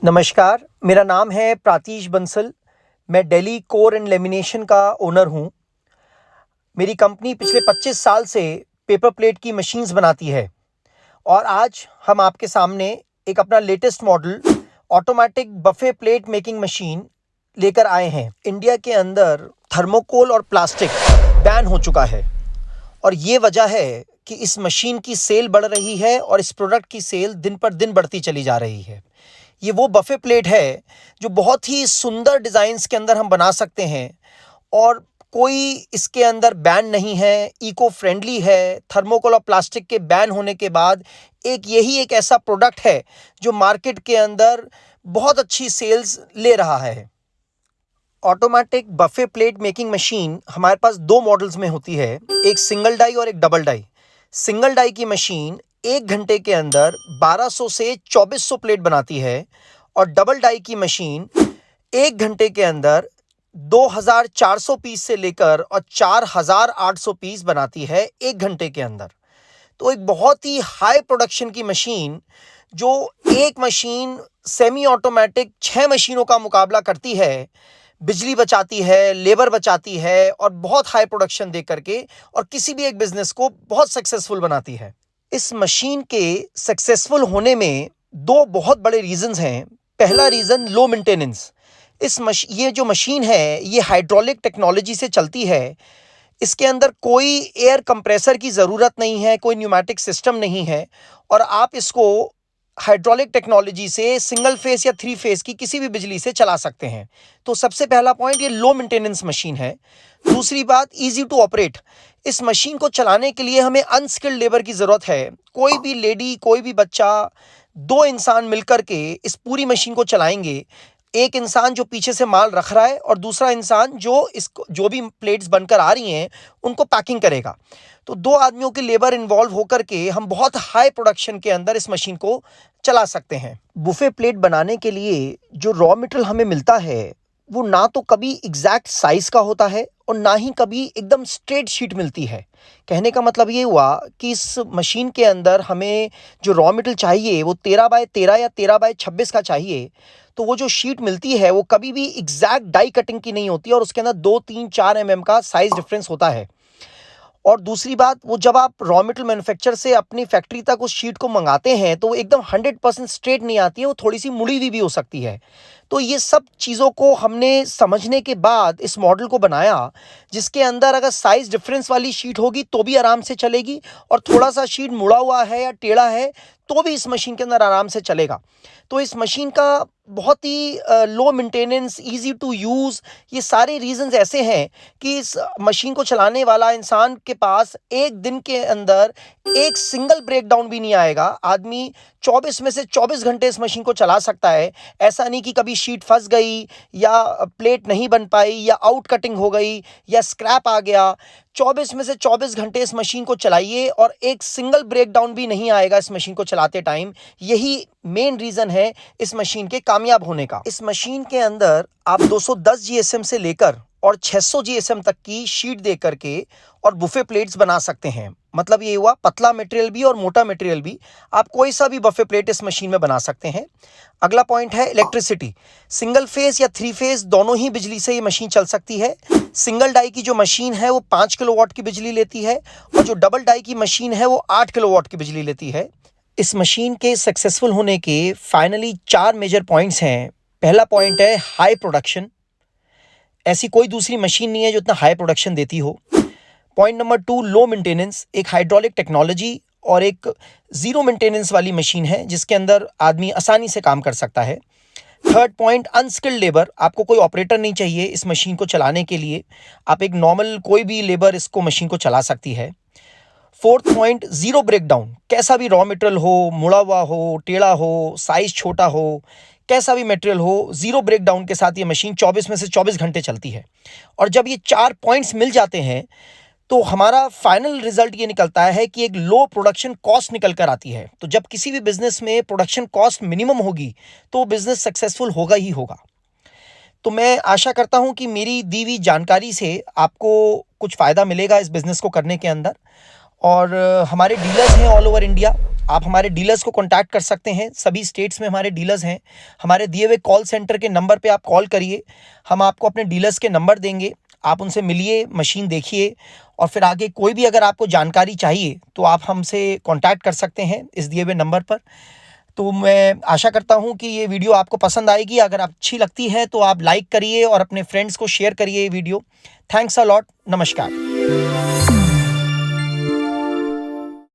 नमस्कार, मेरा नाम है प्रातीश बंसल। मैं दिल्ली कोर एंड लेमिनेशन का ओनर हूँ। मेरी कंपनी पिछले 25 साल से पेपर प्लेट की मशीन्स बनाती है और आज हम आपके सामने एक अपना latest model automatic buffet plate making machine लेकर आए हैं। इंडिया के अंदर थर्मोकोल और प्लास्टिक बैन हो चुका है और ये वजह है कि इस मशीन की सेल बढ़ रही है और इस प्रोडक्ट की सेल दिन पर दिन बढ़ती चली जा रही है। ये वो बफे प्लेट है जो बहुत ही सुंदर डिज़ाइंस के अंदर हम बना सकते हैं और कोई इसके अंदर बैन नहीं है, इको फ्रेंडली है। थर्मोकोल और प्लास्टिक के बैन होने के बाद यही एक ऐसा प्रोडक्ट है जो मार्केट के अंदर बहुत अच्छी सेल्स ले रहा है। Automatic buffet plate making machine हमारे पास दो मॉडल्स में होती है, एक सिंगल डाई और एक डबल डाई। सिंगल डाई की मशीन 1 घंटे के अंदर 1200 से 2400 प्लेट बनाती है और डबल डाई की मशीन 1 घंटे के अंदर 2400 पीस से लेकर और 4800 पीस बनाती है 1 घंटे के अंदर। तो एक बहुत ही हाई प्रोडक्शन की मशीन, जो एक मशीन सेमी ऑटोमेटिक 6 मशीनों का मुकाबला करती है, बिजली बचाती है, लेबर बचाती है और बहुत हाई प्रोडक्शन दे करके और किसी भी एक बिजनेस को बहुत सक्सेसफुल बनाती है। इस मशीन के सक्सेसफुल होने में दो बहुत बड़े रीजंस हैं। पहला रीजन लो मेंटेनेंस। ये जो मशीन है ये हाइड्रोलिक टेक्नोलॉजी से चलती है। इसके अंदर कोई एयर कंप्रेसर की ज़रूरत नहीं है, कोई न्यूमेटिक सिस्टम नहीं है और आप इसको हाइड्रोलिक टेक्नोलॉजी से सिंगल फेस या 3 फेस की किसी भी बिजली से चला सकते हैं। तो सबसे पहला पॉइंट, ये लो मेंटेनेंस मशीन है। दूसरी बात, इजी टू ऑपरेट। इस मशीन को चलाने के लिए हमें अनस्किल्ड लेबर की ज़रूरत है। कोई भी लेडी, कोई भी बच्चा, 2 इंसान मिलकर के इस पूरी मशीन को चलाएंगे। एक इंसान जो पीछे से माल रख रहा है और दूसरा इंसान जो भी प्लेट्स बनकर आ रही हैं उनको पैकिंग करेगा। तो 2 आदमियों की लेबर इन्वॉल्व होकर के हम बहुत हाई प्रोडक्शन के अंदर इस मशीन को चला सकते हैं। बुफे प्लेट बनाने के लिए जो रॉ मटेरियल हमें मिलता है वो ना तो कभी एग्जैक्ट साइज का होता है और ना ही कभी एकदम स्ट्रेट शीट मिलती है। कहने का मतलब ये हुआ कि इस मशीन के अंदर हमें जो रॉ मटेरियल चाहिए वो 13 बाय 13 या 13 बाय 26 का चाहिए। तो वो जो शीट मिलती है वो कभी भी एग्जैक्ट डाई कटिंग की नहीं होती और उसके अंदर 2, 3, 4 mm का साइज डिफरेंस होता है। और दूसरी बात, वो जब आप रॉ मटेरियल मैन्युफैक्चर से अपनी फैक्ट्री तक उस शीट को मंगाते हैं तो वो एकदम 100% स्ट्रेट नहीं आती है, वो थोड़ी सी मुड़ी हुई भी हो सकती है। तो ये सब चीज़ों को हमने समझने के बाद इस मॉडल को बनाया, जिसके अंदर अगर साइज डिफरेंस वाली शीट होगी तो भी आराम से चलेगी और थोड़ा सा शीट मुड़ा हुआ है या टेढ़ा है तो भी इस मशीन के अंदर आराम से चलेगा। तो इस मशीन का बहुत ही low maintenance, easy to use, ये सारे रीजंस ऐसे हैं कि इस मशीन को चलाने वाला इंसान के पास एक दिन के अंदर एक सिंगल ब्रेकडाउन भी नहीं आएगा। आदमी 24 में से 24 घंटे इस मशीन को चला सकता है। ऐसा नहीं कि कभी शीट फंस गई या प्लेट नहीं बन पाई या आउट कटिंग हो गई या स्क्रैप आ गया। 24 में से 24 घंटे इस मशीन को चलाइए और एक सिंगल ब्रेकडाउन भी नहीं आएगा इस मशीन को चलाते टाइम। यही मेन रीज़न है इस मशीन के कामयाब होने का। इस मशीन के अंदर आप 210 GSM से लेकर और 600 GSM तक की शीट दे करके और बुफे प्लेट्स बना सकते हैं। मतलब ये हुआ, पतला मटेरियल भी और मोटा मटेरियल भी, आप कोई सा भी बफे प्लेट इस मशीन में बना सकते हैं। अगला पॉइंट है इलेक्ट्रिसिटी। सिंगल फेस या 3 फेस दोनों ही बिजली से ये मशीन चल सकती है। सिंगल डाई की जो मशीन है वो 5 किलोवाट की बिजली लेती है और जो डबल डाई की मशीन है वो 8 किलोवाट की बिजली लेती है। इस मशीन के सक्सेसफुल होने के फाइनली 4 मेजर पॉइंट्स हैं। पहला पॉइंट है हाई प्रोडक्शन। ऐसी कोई दूसरी मशीन नहीं है जो इतना हाई प्रोडक्शन देती हो। Point number 2, low maintenance. एक हाइड्रोलिक टेक्नोलॉजी और एक ज़ीरो मेंटेनेंस वाली मशीन है जिसके अंदर आदमी आसानी से काम कर सकता है। Third point, unskilled labour. आपको कोई ऑपरेटर नहीं चाहिए इस मशीन को चलाने के लिए। आप एक नॉर्मल कोई भी लेबर इसको मशीन को चला सकती है। Fourth point, zero breakdown. कैसा भी रॉ मटेरियल हो, मुड़ा हुआ हो, टेढ़ा हो, साइज छोटा हो, कैसा भी मटेरियल हो, ज़ीरो ब्रेकडाउन के साथ ये मशीन 24 में से 24 घंटे चलती है। और जब ये 4 पॉइंट्स मिल जाते हैं तो हमारा फाइनल रिजल्ट ये निकलता है कि एक लो प्रोडक्शन कॉस्ट निकल कर आती है। तो जब किसी भी बिजनेस में प्रोडक्शन कॉस्ट मिनिमम होगी तो बिजनेस सक्सेसफुल होगा ही होगा। तो मैं आशा करता हूं कि मेरी दी हुई जानकारी से आपको कुछ फ़ायदा मिलेगा इस बिज़नेस को करने के अंदर। और हमारे डीलर्स हैं ऑल ओवर इंडिया। आप हमारे डीलर्स को कॉन्टैक्ट कर सकते हैं। सभी स्टेट्स में हमारे डीलर्स हैं। हमारे दिए हुए कॉल सेंटर के नंबर पे आप कॉल करिए, हम आपको अपने डीलर्स के नंबर देंगे, आप उनसे मिलिए, मशीन देखिए और फिर आगे कोई भी अगर आपको जानकारी चाहिए तो आप हमसे कॉन्टैक्ट कर सकते हैं इस दिए हुए नंबर पर। तो मैं आशा करता हूँ कि ये वीडियो आपको पसंद आएगी। अगर अच्छी लगती है तो आप लाइक करिए और अपने फ्रेंड्स को शेयर करिए ये वीडियो। Thanks a lot. नमस्कार।